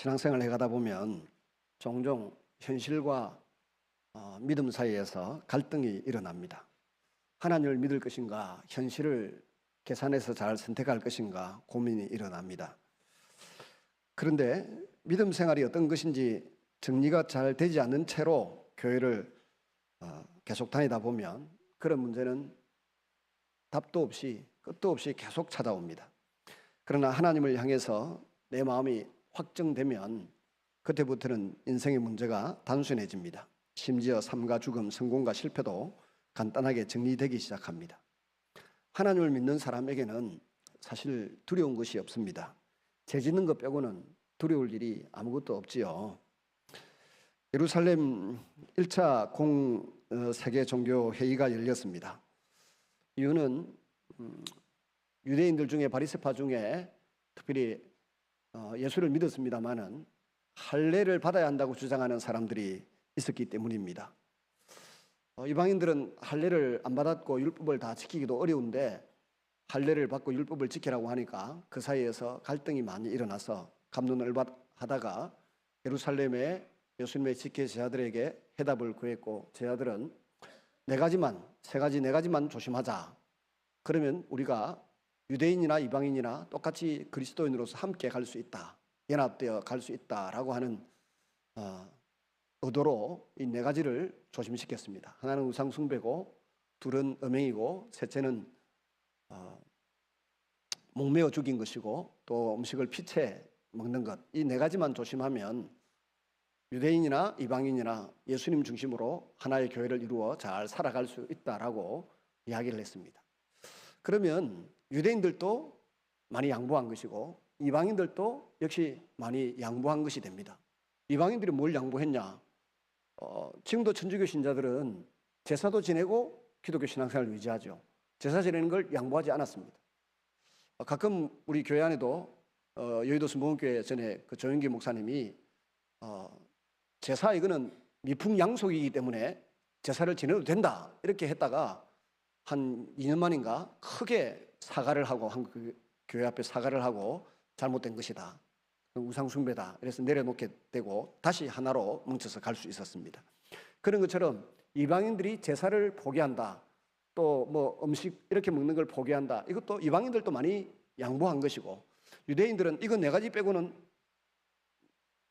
신앙생활을 해가다 보면 종종 현실과 믿음 사이에서 갈등이 일어납니다. 하나님을 믿을 것인가, 현실을 계산해서 잘 선택할 것인가 고민이 일어납니다. 그런데 믿음 생활이 어떤 것인지 정리가 잘 되지 않는 채로 교회를 계속 다니다 보면 그런 문제는 답도 없이 끝도 없이 계속 찾아옵니다. 그러나 하나님을 향해서 내 마음이 확정되면 그때부터는 인생의 문제가 단순해집니다. 심지어 삶과 죽음, 성공과 실패도 간단하게 정리되기 시작합니다. 하나님을 믿는 사람에게는 사실 두려운 것이 없습니다. 죄 짓는 것 빼고는 두려울 일이 아무것도 없지요. 예루살렘 1차 세계 종교 회의가 열렸습니다. 이유는 유대인들 중에 바리새파 중에 특별히 예수를 믿었습니다마는 할례를 받아야 한다고 주장하는 사람들이 있었기 때문입니다. 이방인들은 할례를 안 받았고 율법을 다 지키기도 어려운데 할례를 받고 율법을 지키라고 하니까 그 사이에서 갈등이 많이 일어나서 갑론을박하다가 예루살렘의 예수님의 직계 제자들에게 해답을 구했고, 제자들은 세 가지만 조심하자. 그러면 우리가 유대인이나 이방인이나 똑같이 그리스도인으로서 함께 갈 수 있다, 연합되어 갈 수 있다라고 하는 의도로 이 네 가지를 조심시켰습니다. 하나는 우상 숭배고, 둘은 음행이고, 셋째는 목매어 죽인 것이고, 또 음식을 피채 먹는 것. 이 네 가지만 조심하면 유대인이나 이방인이나 예수님 중심으로 하나의 교회를 이루어 잘 살아갈 수 있다라고 이야기를 했습니다. 그러면 유대인들도 많이 양보한 것이고 이방인들도 역시 많이 양보한 것이 됩니다. 이방인들이 뭘 양보했냐? 지금도 천주교 신자들은 제사도 지내고 기독교 신앙생활을 유지하죠. 제사 지내는 걸 양보하지 않았습니다. 가끔 우리 교회 안에도 여의도 순복음교회 전에 그 조영기 목사님이 제사 이거는 미풍양속이기 때문에 제사를 지내도 된다 이렇게 했다가 한 2년 만인가 크게 사과를 하고 한국 교회 앞에 사과를 하고 잘못된 것이다, 우상 숭배다, 그래서 내려놓게 되고 다시 하나로 뭉쳐서 갈 수 있었습니다. 그런 것처럼 이방인들이 제사를 포기한다, 또 뭐 음식 이렇게 먹는 걸 포기한다, 이것도 이방인들도 많이 양보한 것이고, 유대인들은 이거 네 가지 빼고는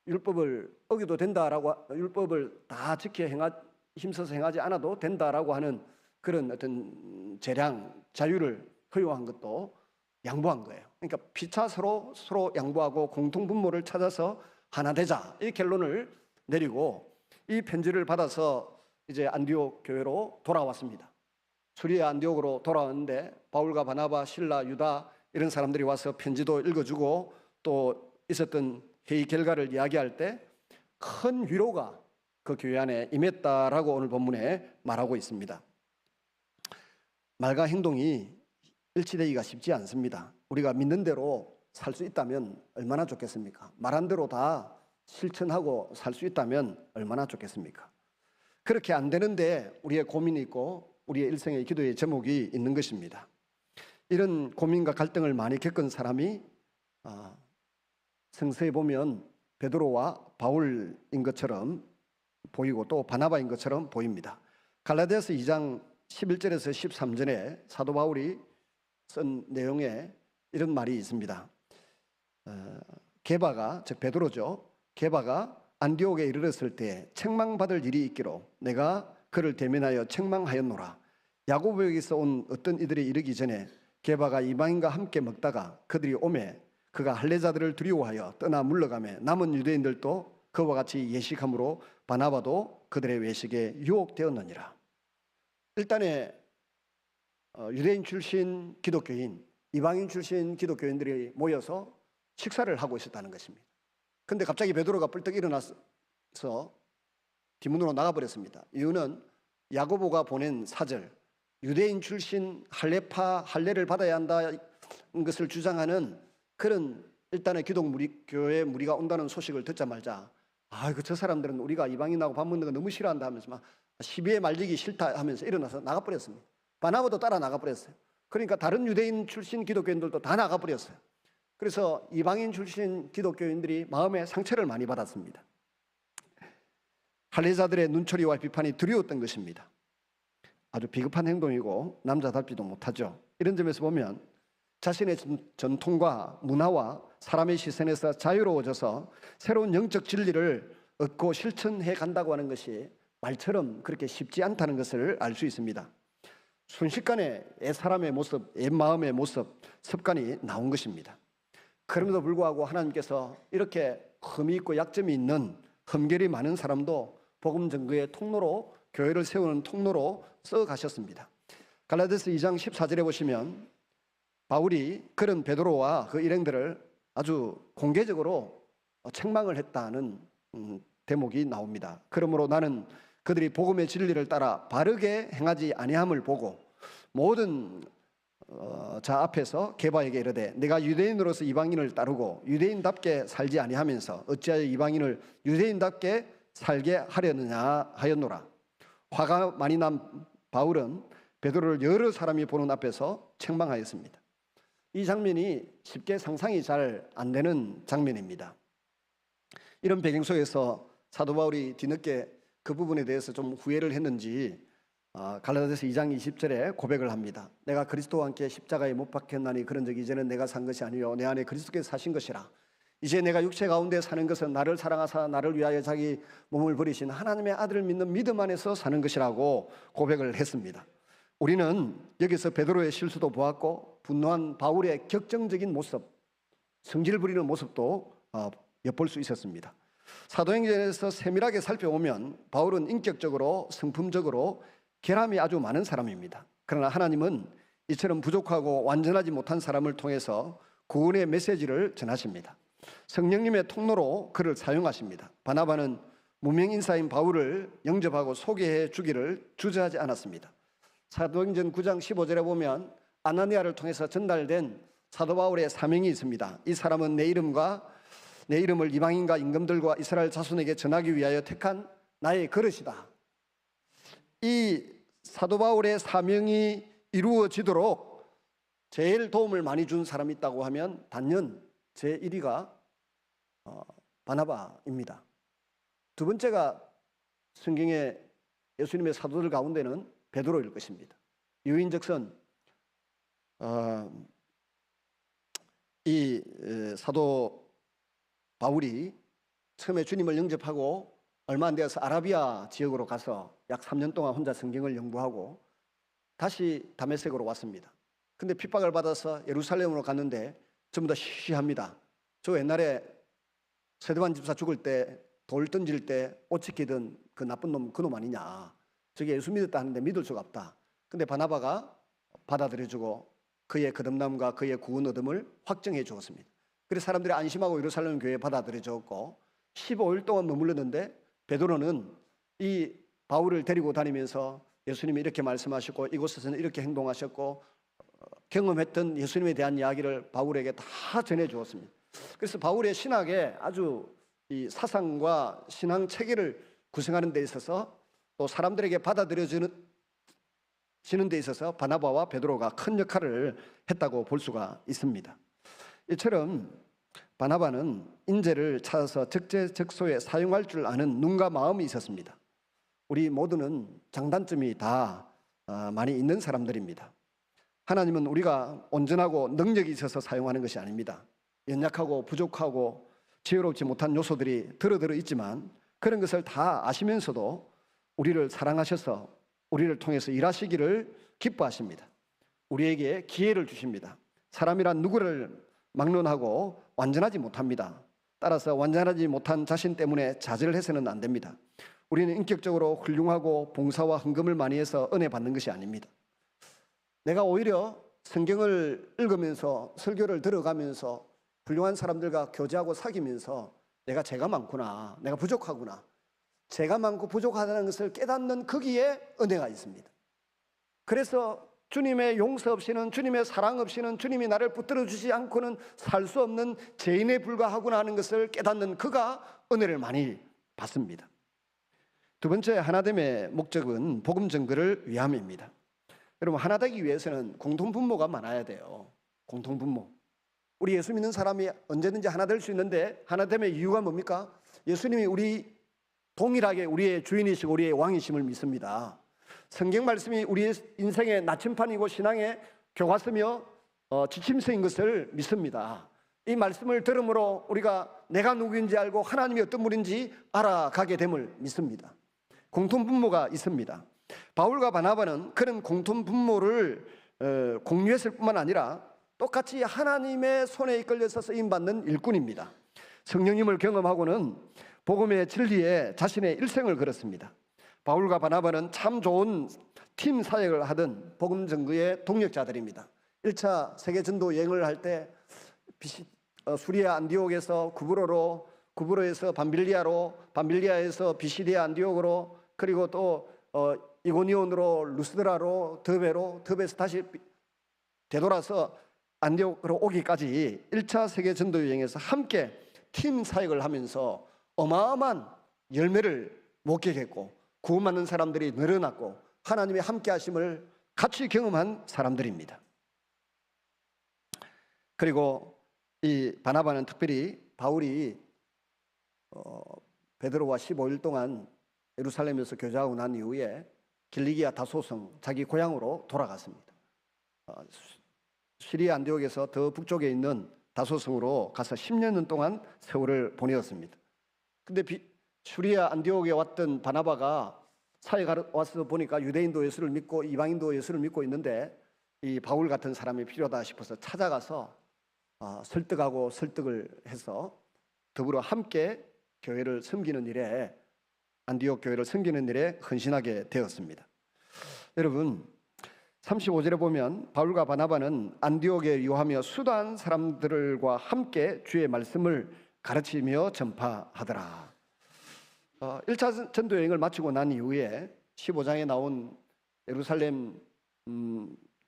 율법을 어겨도 된다라고, 율법을 다 지켜 힘써서 행하지 않아도 된다라고 하는 그런 어떤 재량, 자유를 허용한 것도 양보한 거예요. 그러니까 피차 서로 양보하고 공통 분모를 찾아서 하나 되자, 이 결론을 내리고 이 편지를 받아서 이제 안디옥 교회로 돌아왔습니다. 수리아 안디옥으로 돌아왔는데 바울과 바나바, 실라, 유다 이런 사람들이 와서 편지도 읽어주고 또 있었던 회의 결과를 이야기할 때 큰 위로가 그 교회 안에 임했다라고 오늘 본문에 말하고 있습니다. 말과 행동이 일치되기가 쉽지 않습니다. 우리가 믿는 대로 살 수 있다면 얼마나 좋겠습니까? 말한 대로 다 실천하고 살 수 있다면 얼마나 좋겠습니까? 그렇게 안 되는데 우리의 고민이 있고 우리의 일생의 기도의 제목이 있는 것입니다. 이런 고민과 갈등을 많이 겪은 사람이 성서에 보면 베드로와 바울인 것처럼 보이고 또 바나바인 것처럼 보입니다. 갈라디아서 2장 11절에서 13절에 사도 바울이 쓴 내용에 이런 말이 있습니다. 게바가, 즉 베드로죠, 게바가 안디옥에 이르렀을 때 책망받을 일이 있기로 내가 그를 대면하여 책망하였노라. 야고보에게서 온 어떤 이들이 이르기 전에 게바가 이방인과 함께 먹다가 그들이 오매 그가 할례자들을 두려워하여 떠나 물러가매 남은 유대인들도 그와 같이 예식함으로 바나바도 그들의 외식에 유혹되었느니라. 일단에 유대인 출신 기독교인, 이방인 출신 기독교인들이 모여서 식사를 하고 있었다는 것입니다. 그런데 갑자기 베드로가 뿔떡 일어나서 뒷문으로 나가버렸습니다. 이유는 야고보가 보낸 사절, 유대인 출신 할례를 받아야 한다는 것을 주장하는 그런 일단의 교회 무리가 온다는 소식을 듣자마자 저 사람들은 우리가 이방인하고 밥 먹는 거 너무 싫어한다 하면서 막 시비에 말리기 싫다 하면서 일어나서 나가버렸습니다. 바나바도 따라 나가버렸어요. 그러니까 다른 유대인 출신 기독교인들도 다 나가버렸어요. 그래서 이방인 출신 기독교인들이 마음의 상처를 많이 받았습니다. 할례자들의 눈초리와 비판이 두려웠던 것입니다. 아주 비겁한 행동이고 남자답지도 못하죠. 이런 점에서 보면 자신의 전통과 문화와 사람의 시선에서 자유로워져서 새로운 영적 진리를 얻고 실천해 간다고 하는 것이 말처럼 그렇게 쉽지 않다는 것을 알 수 있습니다. 순식간에 옛사람의 모습, 옛마음의 모습, 습관이 나온 것입니다. 그럼에도 불구하고 하나님께서 이렇게 흠이 있고 약점이 있는 흠결이 많은 사람도 복음 전거의 통로로, 교회를 세우는 통로로 써 가셨습니다. 갈라디아서 2장 14절에 보시면 바울이 그런 베드로와 그 일행들을 아주 공개적으로 책망을 했다는 대목이 나옵니다. 그러므로 나는 그들이 복음의 진리를 따라 바르게 행하지 아니함을 보고 모든 자 앞에서 게바에게 이르되 내가 유대인으로서 이방인을 따르고 유대인답게 살지 아니하면서 어찌하여 이방인을 유대인답게 살게 하려느냐 하였노라. 화가 많이 난 바울은 베드로를 여러 사람이 보는 앞에서 책망하였습니다. 이 장면이 쉽게 상상이 잘 안 되는 장면입니다. 이런 배경 속에서 사도 바울이 뒤늦게 그 부분에 대해서 좀 후회를 했는지 갈라디아서 2장 20절에 고백을 합니다. 내가 그리스도와 함께 십자가에 못 박혔나니 그런 적 이제는 내가 산 것이 아니요 내 안에 그리스도께서 사신 것이라. 이제 내가 육체 가운데 사는 것은 나를 사랑하사 나를 위하여 자기 몸을 버리신 하나님의 아들을 믿는 믿음 안에서 사는 것이라고 고백을 했습니다. 우리는 여기서 베드로의 실수도 보았고 분노한 바울의 격정적인 모습, 성질 부리는 모습도 엿볼 수 있었습니다. 사도행전에서 세밀하게 살펴보면 바울은 인격적으로 성품적으로 결함이 아주 많은 사람입니다. 그러나 하나님은 이처럼 부족하고 완전하지 못한 사람을 통해서 구원의 메시지를 전하십니다. 성령님의 통로로 그를 사용하십니다. 바나바는 무명인사인 바울을 영접하고 소개해 주기를 주저하지 않았습니다. 사도행전 9장 15절에 보면 아나니아를 통해서 전달된 사도 바울의 사명이 있습니다. 이 사람은 내 이름을 이방인과 임금들과 이스라엘 자손에게 전하기 위하여 택한 나의 그릇이다. 이 사도 바울의 사명이 이루어지도록 제일 도움을 많이 준 사람이 있다고 하면 단연 제1위가 바나바입니다. 두 번째가 성경의 예수님의 사도들 가운데는 베드로일 것입니다. 유인적선 이 사도 바울이 처음에 주님을 영접하고 얼마 안 되어서 아라비아 지역으로 가서 약 3년 동안 혼자 성경을 연구하고 다시 다메섹으로 왔습니다. 근데 핍박을 받아서 예루살렘으로 갔는데 전부 다 시시합니다. 저 옛날에 세드반 집사 죽을 때 돌 던질 때 옷 지키던 그 나쁜 놈, 그놈 아니냐. 저게 예수 믿었다 하는데 믿을 수가 없다. 근데 바나바가 받아들여주고 그의 거듭남과 그의 구원 얻음을 확정해 주었습니다. 그래서 사람들이 안심하고 예루살렘 교회에 받아들여졌고 15일 동안 머물렀는데 베드로는 이 바울을 데리고 다니면서 예수님이 이렇게 말씀하셨고 이곳에서는 이렇게 행동하셨고 경험했던 예수님에 대한 이야기를 바울에게 다 전해 주었습니다. 그래서 바울의 신학에 아주 이 사상과 신앙 체계를 구성하는 데 있어서 또 사람들에게 받아들여지는 데 있어서 바나바와 베드로가 큰 역할을 했다고 볼 수가 있습니다. 이처럼 바나바는 인재를 찾아서 적재적소에 사용할 줄 아는 눈과 마음이 있었습니다. 우리 모두는 장단점이 다 많이 있는 사람들입니다. 하나님은 우리가 온전하고 능력이 있어서 사용하는 것이 아닙니다. 연약하고 부족하고 지혜롭지 못한 요소들이 들어들어 있지만 그런 것을 다 아시면서도 우리를 사랑하셔서 우리를 통해서 일하시기를 기뻐하십니다. 우리에게 기회를 주십니다. 사람이란 누구를 막론하고 완전하지 못합니다. 따라서 완전하지 못한 자신 때문에 좌절을 해서는 안 됩니다. 우리는 인격적으로 훌륭하고 봉사와 헌금을 많이 해서 은혜 받는 것이 아닙니다. 내가 오히려 성경을 읽으면서 설교를 들어가면서 훌륭한 사람들과 교제하고 사귀면서 내가 죄가 많구나, 내가 부족하구나, 죄가 많고 부족하다는 것을 깨닫는 거기에 은혜가 있습니다. 그래서 주님의 용서 없이는, 주님의 사랑 없이는, 주님이 나를 붙들어 주지 않고는 살 수 없는 죄인에 불과하구나 하는 것을 깨닫는 그가 은혜를 많이 받습니다. 두 번째 하나됨의 목적은 복음 전거를 위함입니다. 여러분, 하나 되기 위해서는 공통분모가 많아야 돼요. 공통분모. 우리 예수 믿는 사람이 언제든지 하나 될 수 있는데 하나 됨의 이유가 뭡니까? 예수님이 우리 동일하게 우리의 주인이시고 우리의 왕이심을 믿습니다. 성경 말씀이 우리의 인생의 나침판이고 신앙의 교과서며 지침서인 것을 믿습니다. 이 말씀을 들음으로 우리가 내가 누구인지 알고 하나님이 어떤 분인지 알아가게 됨을 믿습니다. 공통분모가 있습니다. 바울과 바나바는 그런 공통분모를 공유했을 뿐만 아니라 똑같이 하나님의 손에 이끌려서 쓰임받는 일꾼입니다. 성령님을 경험하고는 복음의 진리에 자신의 일생을 걸었습니다. 바울과 바나바는 참 좋은 팀 사역을 하던 복음 전거의 동력자들입니다. 1차 세계 전도 여행을 할 때 수리아 안디옥에서 구브로로, 구브로에서 밤빌리아로, 밤빌리아에서 비시디아 안디옥으로, 그리고 또 이고니온으로, 루스드라로, 더베로, 더베에서 다시 되돌아서 안디옥으로 오기까지 1차 세계 전도 여행에서 함께 팀 사역을 하면서 어마어마한 열매를 목격했고 구원받는 사람들이 늘어났고 하나님의 함께 하심을 같이 경험한 사람들입니다. 그리고 이 바나바는 특별히 바울이 베드로와 15일 동안 예루살렘에서 교제하고 난 이후에 길리기아 다소성 자기 고향으로 돌아갔습니다. 시리아 안디옥에서 더 북쪽에 있는 다소성으로 가서 10년 동안 세월을 보내었습니다. 근데 시리아 안디옥에 왔던 바나바가 사역하러 와서 보니까 유대인도 예수를 믿고 이방인도 예수를 믿고 있는데 이 바울 같은 사람이 필요하다 싶어서 찾아가서 설득하고 설득을 해서 더불어 함께 교회를 섬기는 일에, 안디옥 교회를 섬기는 일에 헌신하게 되었습니다. 여러분, 35절에 보면 바울과 바나바는 안디옥에 유하며 수단 사람들과 함께 주의 말씀을 가르치며 전파하더라. 1차 전도 여행을 마치고 난 이후에 15장에 나온 예루살렘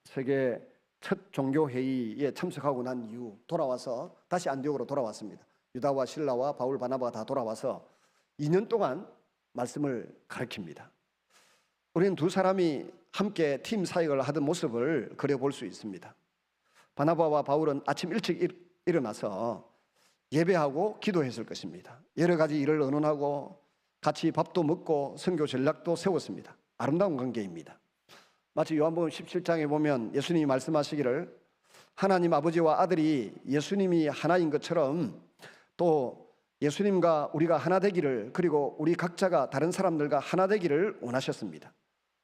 세계 첫 종교회의에 참석하고 난 이후 돌아와서 다시 안디옥으로 돌아왔습니다. 유다와 실라와 바울 바나바가 다 돌아와서 2년 동안 말씀을 가르칩니다. 우리는 두 사람이 함께 팀 사역을 하던 모습을 그려볼 수 있습니다. 바나바와 바울은 아침 일찍 일어나서 예배하고 기도했을 것입니다. 여러 가지 일을 의논하고 같이 밥도 먹고 선교 전략도 세웠습니다. 아름다운 관계입니다. 마치 요한복음 17장에 보면 예수님이 말씀하시기를 하나님 아버지와 아들이 예수님이 하나인 것처럼 또 예수님과 우리가 하나 되기를, 그리고 우리 각자가 다른 사람들과 하나 되기를 원하셨습니다.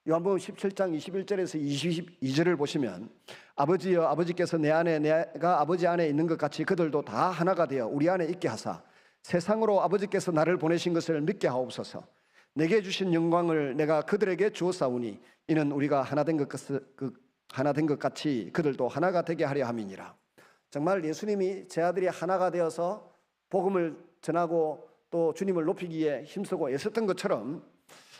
요한복음 17장 21절에서 22절을 보시면 아버지여 아버지께서 내 안에 내가 아버지 안에 있는 것 같이 그들도 다 하나가 되어 우리 안에 있게 하사 세상으로 아버지께서 나를 보내신 것을 믿게 하옵소서. 내게 주신 영광을 내가 그들에게 주었사오니 이는 우리가 하나 된 것 같이 그들도 하나가 되게 하려 함이니라. 정말 예수님이 제 아들이 하나가 되어서 복음을 전하고 또 주님을 높이기 위해 힘쓰고 애썼던 것처럼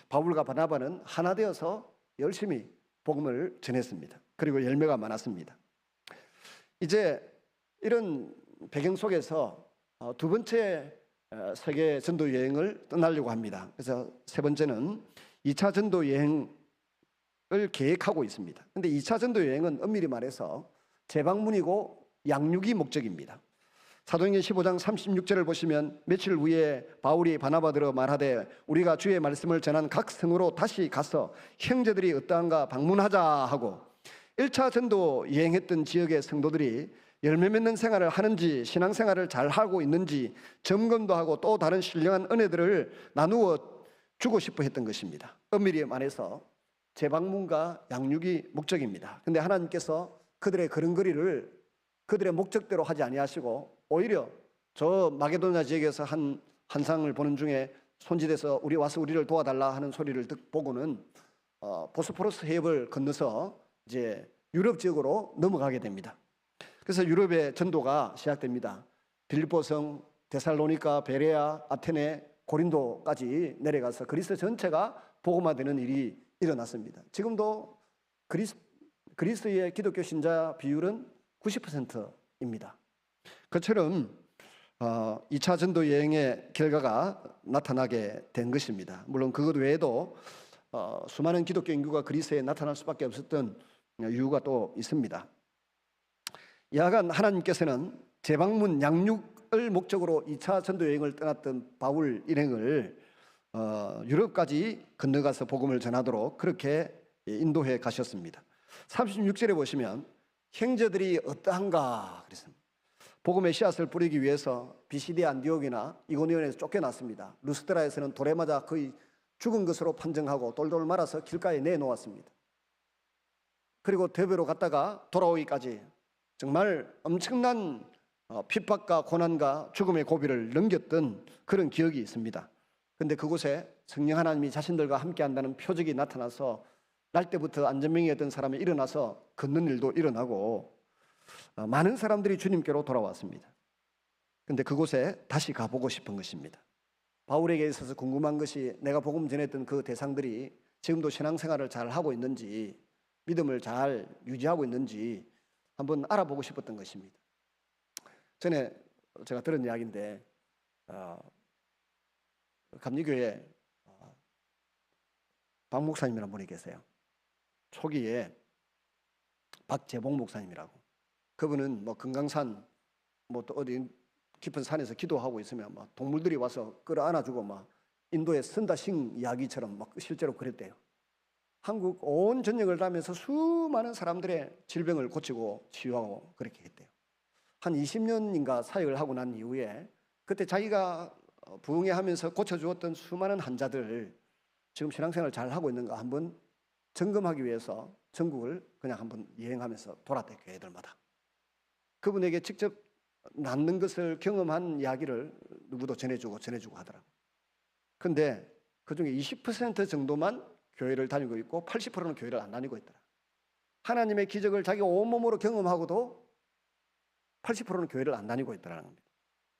바울과 바나바는 하나 되어서 열심히 복음을 전했습니다. 그리고 열매가 많았습니다. 이제 이런 배경 속에서 두 번째 세계 전도 여행을 떠나려고 합니다. 그래서 세 번째는 2차 전도 여행을 계획하고 있습니다. 그런데 2차 전도 여행은 엄밀히 말해서 재방문이고 양육이 목적입니다. 사도행전 15장 36절을 보시면 며칠 후에 바울이 바나바들어 말하되 우리가 주의 말씀을 전한 각 성으로 다시 가서 형제들이 어떠한가 방문하자 하고 1차 전도 여행했던 지역의 성도들이 열매 맺는 생활을 하는지 신앙생활을 잘 하고 있는지 점검도 하고 또 다른 신령한 은혜들을 나누어 주고 싶어 했던 것입니다. 엄밀히 말해서 재방문과 양육이 목적입니다. 그런데 하나님께서 그들의 걸음걸이를 그들의 목적대로 하지 아니하시고 오히려 저 마게도냐 지역에서 한 환상을 보는 중에 손짓해서 우리 와서 우리를 도와달라 하는 소리를 보고는 보스포러스 해협을 건너서 이제 유럽 지역으로 넘어가게 됩니다. 그래서 유럽의 전도가 시작됩니다. 빌립보성, 데살로니가, 베레아, 아테네, 고린도까지 내려가서 그리스 전체가 복음화되는 일이 일어났습니다. 지금도 그리스의 기독교 신자 비율은 90%입니다. 그처럼 2차 전도 여행의 결과가 나타나게 된 것입니다. 물론 그것 외에도 수많은 기독교 인구가 그리스에 나타날 수밖에 없었던 이유가 또 있습니다. 야간 하나님께서는 재방문 양육을 목적으로 2차 전도 여행을 떠났던 바울 일행을 유럽까지 건너가서 복음을 전하도록 그렇게 인도해 가셨습니다. 36절에 보시면 형제들이 어떠한가 그랬습니다. 복음의 씨앗을 뿌리기 위해서 비시디 안디옥이나 이고니온에서 쫓겨났습니다. 루스드라에서는 돌에 맞아 거의 죽은 것으로 판정하고 돌돌 말아서 길가에 내놓았습니다. 그리고 대베로 갔다가 돌아오기까지 정말 엄청난 핍박과 고난과 죽음의 고비를 넘겼던 그런 기억이 있습니다. 그런데 그곳에 성령 하나님이 자신들과 함께 한다는 표적이 나타나서 날 때부터 안전병이었던 사람이 일어나서 걷는 일도 일어나고 많은 사람들이 주님께로 돌아왔습니다. 그런데 그곳에 다시 가보고 싶은 것입니다. 바울에게 있어서 궁금한 것이 내가 복음 전했던 그 대상들이 지금도 신앙생활을 잘 하고 있는지, 믿음을 잘 유지하고 있는지 한번 알아보고 싶었던 것입니다. 전에 제가 들은 이야기인데 감리교회 박 목사님이라는 분이 계세요. 초기에 박재봉 목사님이라고. 그분은 뭐 금강산 뭐 또 어디 깊은 산에서 기도하고 있으면 막 동물들이 와서 끌어안아주고 막 인도의 선다싱 이야기처럼 막 실제로 그랬대요. 한국 온 전역을 다니면서 수많은 사람들의 질병을 고치고 치유하고 그렇게 했대요. 한 20년인가 사역을 하고 난 이후에 그때 자기가 부흥회하면서 고쳐주었던 수많은 환자들 지금 신앙생활을 잘 하고 있는가 한번 점검하기 위해서 전국을 그냥 한번 여행하면서 돌았대요. 교회들마다. 그분에게 직접 낫는 것을 경험한 이야기를 누구도 전해주고 하더라고요. 그런데 그중에 20% 정도만 교회를 다니고 있고 80%는 교회를 안 다니고 있더라. 하나님의 기적을 자기 온몸으로 경험하고도 80%는 교회를 안 다니고 있더라는 겁니다.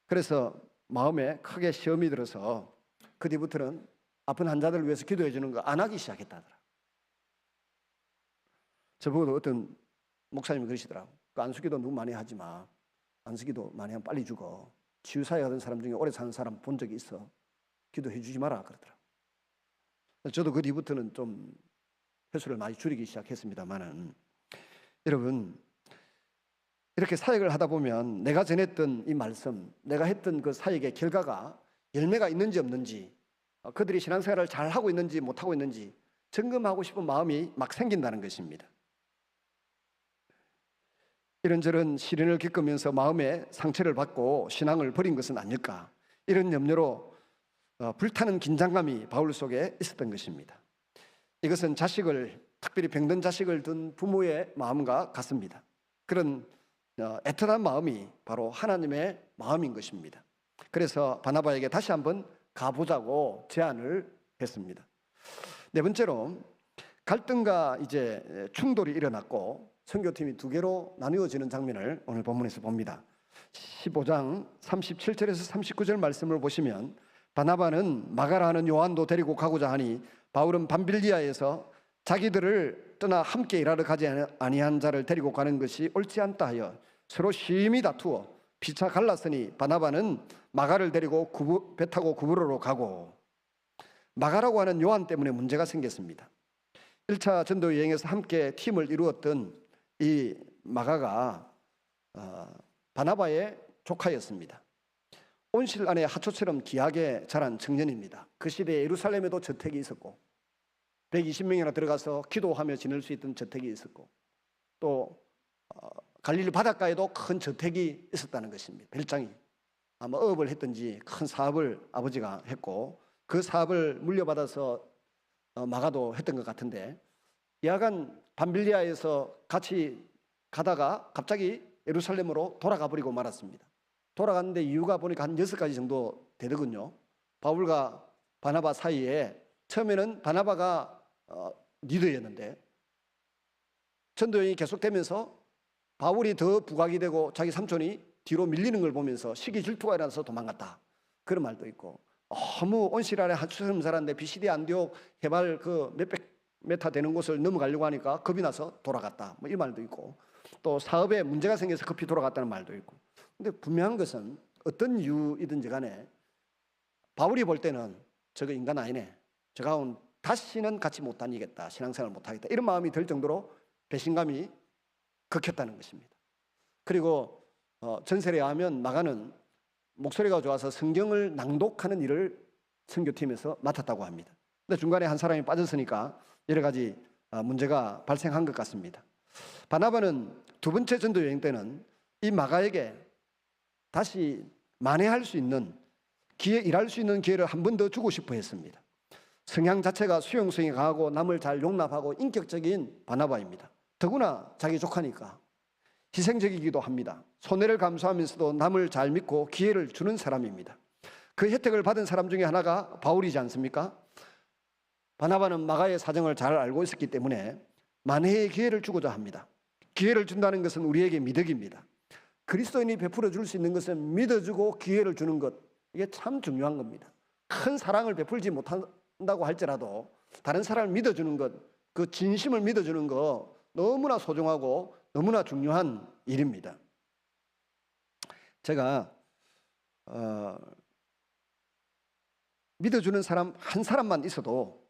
그래서 마음에 크게 시험이 들어서 그 뒤부터는 아픈 환자들을 위해서 기도해 주는 거 안 하기 시작했다더라. 저보고도 어떤 목사님이 그러시더라고. 그 안수기도 너무 많이 하지 마. 안수기도 많이 하면 빨리 죽어. 치유사회 하던 사람 중에 오래 사는 사람 본 적이 있어. 기도해 주지 마라 그러더라고. 저도 그 뒤부터는 좀 횟수를 많이 줄이기 시작했습니다만은 여러분 이렇게 사역을 하다 보면 내가 전했던 이 말씀, 내가 했던 그 사역의 결과가 열매가 있는지 없는지, 그들이 신앙생활을 잘 하고 있는지 못하고 있는지 점검하고 싶은 마음이 막 생긴다는 것입니다. 이런저런 시련을 겪으면서 마음에 상처를 받고 신앙을 버린 것은 아닐까, 이런 염려로 불타는 긴장감이 바울 속에 있었던 것입니다. 이것은 자식을, 특별히 병든 자식을 둔 부모의 마음과 같습니다. 그런 애틋한 마음이 바로 하나님의 마음인 것입니다. 그래서 바나바에게 다시 한번 가보자고 제안을 했습니다. 네 번째로 갈등과 이제 충돌이 일어났고 선교팀이 두 개로 나누어지는 장면을 오늘 본문에서 봅니다. 15장 37절에서 39절 말씀을 보시면 바나바는 마가라는 요한도 데리고 가고자 하니 바울은 밤빌리아에서 자기들을 떠나 함께 일하러 가지 아니한 자를 데리고 가는 것이 옳지 않다 하여 서로 심히 다투어 피차 갈랐으니 바나바는 마가를 데리고 배 타고 구브로로 가고, 마가라고 하는 요한 때문에 문제가 생겼습니다. 1차 전도 여행에서 함께 팀을 이루었던 이 마가가 바나바의 조카였습니다. 온실 안에 하초처럼 귀하게 자란 청년입니다. 그 시대에 예루살렘에도 저택이 있었고 120명이나 들어가서 기도하며 지낼 수 있던 저택이 있었고 또 갈릴리 바닷가에도 큰 저택이 있었다는 것입니다. 별장이. 아마 어업을 했든지 큰 사업을 아버지가 했고 그 사업을 물려받아서 마가도 했던 것 같은데, 야간 밤빌리아에서 같이 가다가 갑자기 예루살렘으로 돌아가 버리고 말았습니다. 돌아갔는데 이유가 보니까 한 6가지 정도 되더군요. 바울과 바나바 사이에 처음에는 바나바가 리더였는데 전도여행이 계속되면서 바울이 더 부각이 되고 자기 삼촌이 뒤로 밀리는 걸 보면서 시기 질투가 일어나서 도망갔다, 그런 말도 있고, 너무 온실 안에 하초처럼 자랐는데 비시디 안디옥 해발 그 몇백 메타 되는 곳을 넘어가려고 하니까 겁이 나서 돌아갔다, 뭐 이 말도 있고, 또 사업에 문제가 생겨서 급히 돌아갔다는 말도 있고. 근데 분명한 것은 어떤 이유이든지 간에 바울이 볼 때는 저거 인간 아니네, 저가ውን 다시는 같이 못 다니겠다, 신앙생활 못 하겠다, 이런 마음이 들 정도로 배신감이 극했다는 것입니다. 그리고 전설에 의하면 마가는 목소리가 좋아서 성경을 낭독하는 일을 선교팀에서 맡았다고 합니다. 근데 중간에 한 사람이 빠졌으니까 여러 가지 문제가 발생한 것 같습니다. 바나바는 두 번째 전도 여행 때는 이 마가에게 다시 만회할 수 있는 일할 수 있는 기회를 한 번 더 주고 싶어 했습니다. 성향 자체가 수용성이 강하고 남을 잘 용납하고 인격적인 바나바입니다. 더구나 자기 조카니까 희생적이기도 합니다. 손해를 감수하면서도 남을 잘 믿고 기회를 주는 사람입니다. 그 혜택을 받은 사람 중에 하나가 바울이지 않습니까? 바나바는 마가의 사정을 잘 알고 있었기 때문에 만회의 기회를 주고자 합니다. 기회를 준다는 것은 우리에게 미덕입니다. 그리스도인이 베풀어 줄 수 있는 것은 믿어주고 기회를 주는 것, 이게 참 중요한 겁니다. 큰 사랑을 베풀지 못한다고 할지라도 다른 사람을 믿어주는 것, 그 진심을 믿어주는 거 너무나 소중하고 너무나 중요한 일입니다. 제가 믿어주는 사람 한 사람만 있어도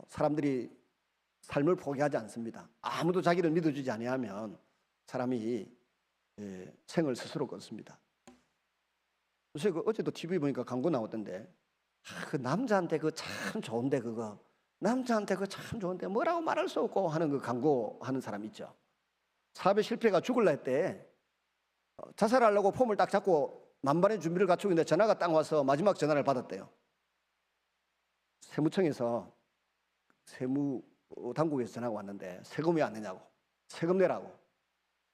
사람들이 삶을 포기하지 않습니다. 아무도 자기를 믿어주지 아니하면 사람이 생을 스스로 끊습니다. 요새 어제도 TV 보니까 광고 나왔던데, 그 남자한테 그거 참 좋은데, 그거 남자한테 그거 참 좋은데 뭐라고 말할 수 없고 하는 그 광고 하는 사람 있죠. 사업에 실패가 죽을라 했대. 자살하려고 폼을 딱 잡고 만반의 준비를 갖추고 있는데 전화가 딱 와서 마지막 전화를 받았대요. 세무청에서 세무당국에서 전화가 왔는데 세금 왜 안 내냐고. 세금 내라고.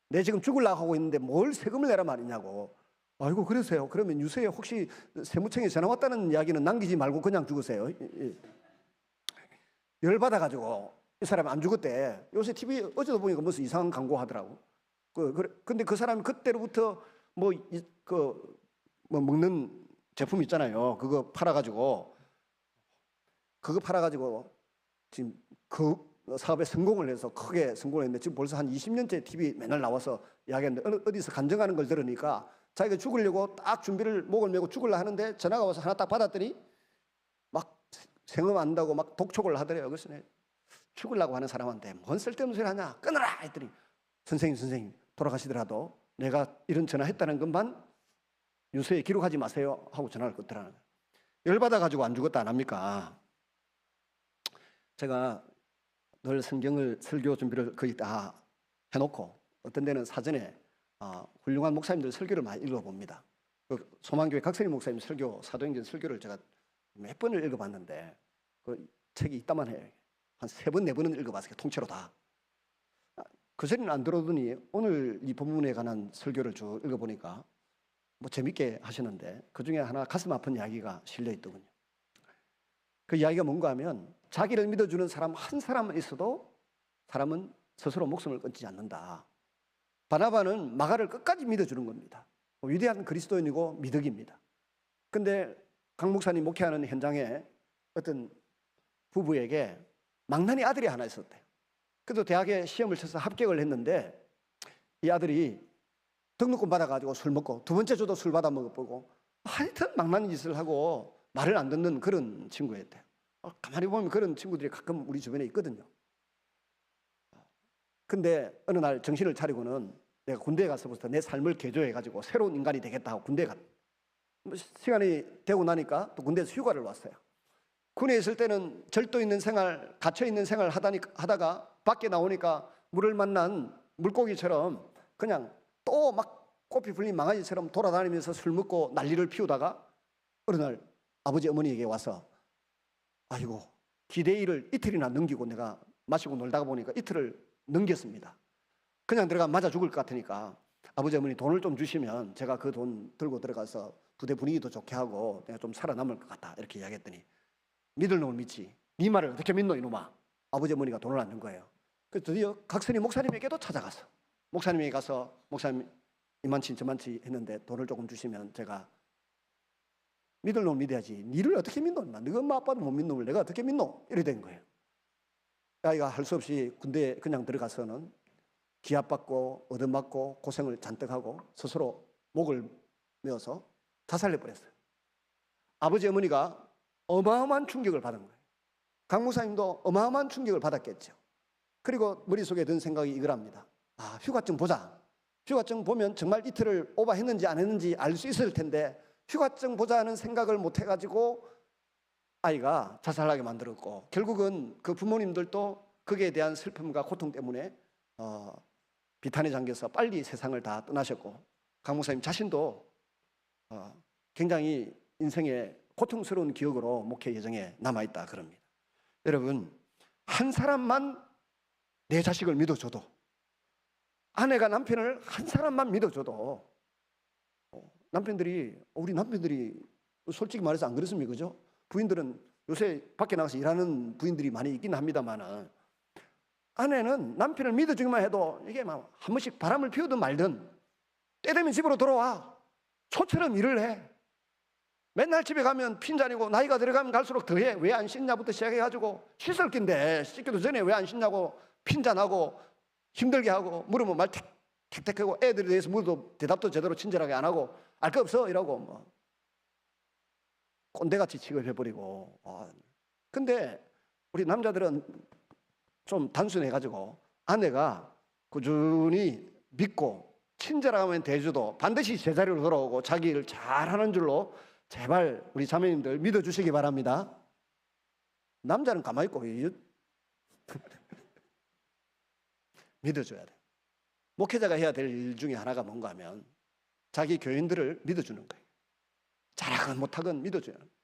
내 지금 죽으려고 하고 있는데 뭘 세금을 내라 말이냐고. 아이고 그러세요. 그러면 유세에 혹시 세무청에 전화 왔다는 이야기는 남기지 말고 그냥 죽으세요. 열받아가지고 이 사람이 안 죽었대. 요새 TV 어제도 보니까 무슨 이상한 광고 하더라고. 근데 그 사람이 그때로부터 뭐 먹는 제품 있잖아요. 그거 팔아가지고 지금 그 사업에 성공을 해서 크게 성공을 했는데 지금 벌써 한 20년째 TV 맨날 나와서 이야기하는데 어디서 간증하는 걸 들으니까 자기가 죽으려고 딱 준비를 목을 메고 죽으려 하는데 전화가 와서 하나 딱 받았더니 막 생업 안 한다고 막 독촉을 하더래요. 그래서 죽으려고 하는 사람한테 뭔 쓸데없는 소리 하냐 끊어라 했더니 선생님 돌아가시더라도 내가 이런 전화했다는 것만 유서에 기록하지 마세요 하고 전화를 끊더라는 거예요. 열받아가지고 안 죽었다 안 합니까? 제가 늘 성경을 설교 준비를 거의 다 해놓고 어떤 데는 사전에 훌륭한 목사님들 설교를 많이 읽어봅니다. 그 소망교회 각선희 목사님 설교, 사도행전 설교를 제가 몇 번을 읽어봤는데 그 책이 있다만 해요. 한 3번, 4번은 읽어봤어요. 통째로 다. 그 전에는 안 들어오더니 오늘 이 본문에 관한 설교를 쭉 읽어보니까 뭐 재밌게 하시는데 그중에 하나 가슴 아픈 이야기가 실려 있더군요. 그 이야기가 뭔가 하면 자기를 믿어주는 사람 한 사람은 있어도 사람은 스스로 목숨을 끊지 않는다. 바나바는 마가를 끝까지 믿어주는 겁니다. 위대한 그리스도인이고 미덕입니다. 근데 강 목사님 목회하는 현장에 어떤 부부에게 망나니 아들이 하나 있었대요. 그래도 대학에 시험을 쳐서 합격을 했는데 이 아들이 등록금 받아가지고 술 먹고 두 번째 줘도 술 받아 먹어보고 하여튼 망나니 짓을 하고 말을 안 듣는 그런 친구였대요. 가만히 보면 그런 친구들이 가끔 우리 주변에 있거든요. 근데 어느 날 정신을 차리고는 내가 군대에 가서부터 내 삶을 개조해가지고 새로운 인간이 되겠다 하고 군대에 시간이 되고 나니까 또 군대에서 휴가를 왔어요. 군에 있을 때는 절도 있는 생활, 갇혀있는 생활 하다가 밖에 나오니까 물을 만난 물고기처럼 그냥 또 막 꽃이 풀린 망아지처럼 돌아다니면서 술 먹고 난리를 피우다가 어느 날 아버지 어머니에게 와서 아이고 기대일을 이틀이나 넘기고 내가 마시고 놀다가 보니까 이틀을 넘겼습니다. 그냥 들어가 맞아 죽을 것 같으니까 아버지 어머니 돈을 좀 주시면 제가 그 돈 들고 들어가서 부대 분위기도 좋게 하고 내가 좀 살아남을 것 같다 이렇게 이야기했더니 믿을 놈을 믿지 네 말을 어떻게 믿노 이놈아. 아버지 어머니가 돈을 안 준 거예요. 그래서 드디어 각선이 목사님에게도 찾아갔어. 목사님에게 가서 목사님 이만치 저만치 했는데 돈을 조금 주시면 제가 믿을 놈을 믿어야지 니를 어떻게 믿노. 너희 엄마 아빠도 못 믿는 놈을 내가 어떻게 믿노. 이래 된 거예요. 아이가 할 수 없이 군대에 그냥 들어가서는 기합받고 얻어맞고 고생을 잔뜩 하고 스스로 목을 메어서 자살해버렸어요. 아버지 어머니가 어마어마한 충격을 받은 거예요. 강 목사님도 어마어마한 충격을 받았겠죠. 그리고 머릿속에 든 생각이 이거랍니다. 휴가 좀 보자. 휴가증 보면 정말 이틀을 오버했는지 안 했는지 알 수 있을 텐데 휴가증 보자는 생각을 못 해가지고 아이가 자살하게 만들었고, 결국은 그 부모님들도 거기에 대한 슬픔과 고통 때문에 비탄에 잠겨서 빨리 세상을 다 떠나셨고, 강 목사님 자신도 굉장히 인생의 고통스러운 기억으로 목회 여정에 남아있다 그럽니다. 여러분, 한 사람만 내 자식을 믿어줘도, 아내가 남편을 한 사람만 믿어줘도, 우리 남편들이 솔직히 말해서 안 그렇습니까? 그죠? 부인들은 요새 밖에 나가서 일하는 부인들이 많이 있긴 합니다만, 아내는 남편을 믿어주기만 해도 이게 막 한 번씩 바람을 피우든 말든 때 되면 집으로 돌아와. 소처럼 일을 해. 맨날 집에 가면 핀잔이고, 나이가 들어가면 갈수록 더해. 왜 안 씻냐부터 시작해가지고, 씻을 낀데 씻기도 전에 왜 안 씻냐고 핀잔하고 힘들게 하고, 물으면 말 택택하고, 애들에 대해서 물어도 대답도 제대로 친절하게 안 하고, 알 거 없어 이러고 뭐 꼰대같이 취급해버리고. 근데 우리 남자들은 좀 단순해가지고, 아내가 꾸준히 믿고 친절하면 대주도 반드시 제자리로 돌아오고 자기 일 잘하는 줄로 제발 우리 자매님들 믿어주시기 바랍니다. 남자는 가만히 있고 믿어줘야 돼. 목회자가 해야 될 일 중에 하나가 뭔가 하면 자기 교인들을 믿어주는 거예요. 잘하건 못하건 믿어줘야 합니다.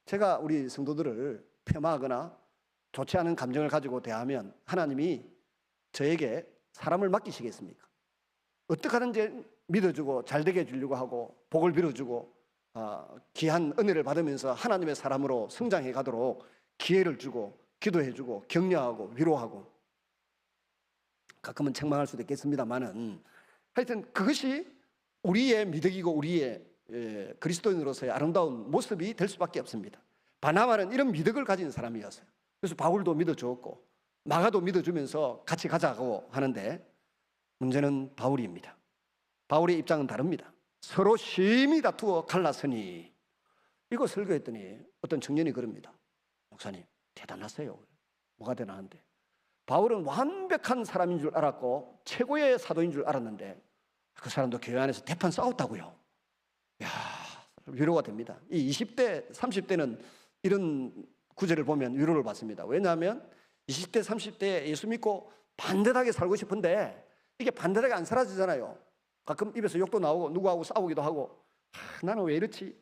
제가 우리 성도들을 폄하하거나 좋지 않은 감정을 가지고 대하면 하나님이 저에게 사람을 맡기시겠습니까? 어떻게 하든지 믿어주고 잘되게 해주려고 하고 복을 빌어주고 귀한 은혜를 받으면서 하나님의 사람으로 성장해 가도록 기회를 주고 기도해주고 격려하고 위로하고, 가끔은 책망할 수도 있겠습니다만은 하여튼 그것이 우리의 미덕이고 우리의 그리스도인으로서의 아름다운 모습이 될 수밖에 없습니다. 바나바는 이런 미덕을 가진 사람이었어요. 그래서 바울도 믿어주었고 마가도 믿어주면서 같이 가자고 하는데, 문제는 바울입니다. 바울의 입장은 다릅니다. 서로 심히 다투어 갈랐으니, 이거 설교했더니 어떤 청년이 그럽니다. 목사님 대단하세요. 뭐가 대단한데? 바울은 완벽한 사람인 줄 알았고 최고의 사도인 줄 알았는데 그 사람도 교회 안에서 대판 싸웠다고요. 이야, 위로가 됩니다. 이 20대 30대는 이런 구절을 보면 위로를 받습니다. 왜냐하면 20대 30대 예수 믿고 반듯하게 살고 싶은데 이게 반듯하게 안 사라지잖아요. 가끔 입에서 욕도 나오고 누구하고 싸우기도 하고, 나는 왜 이렇지?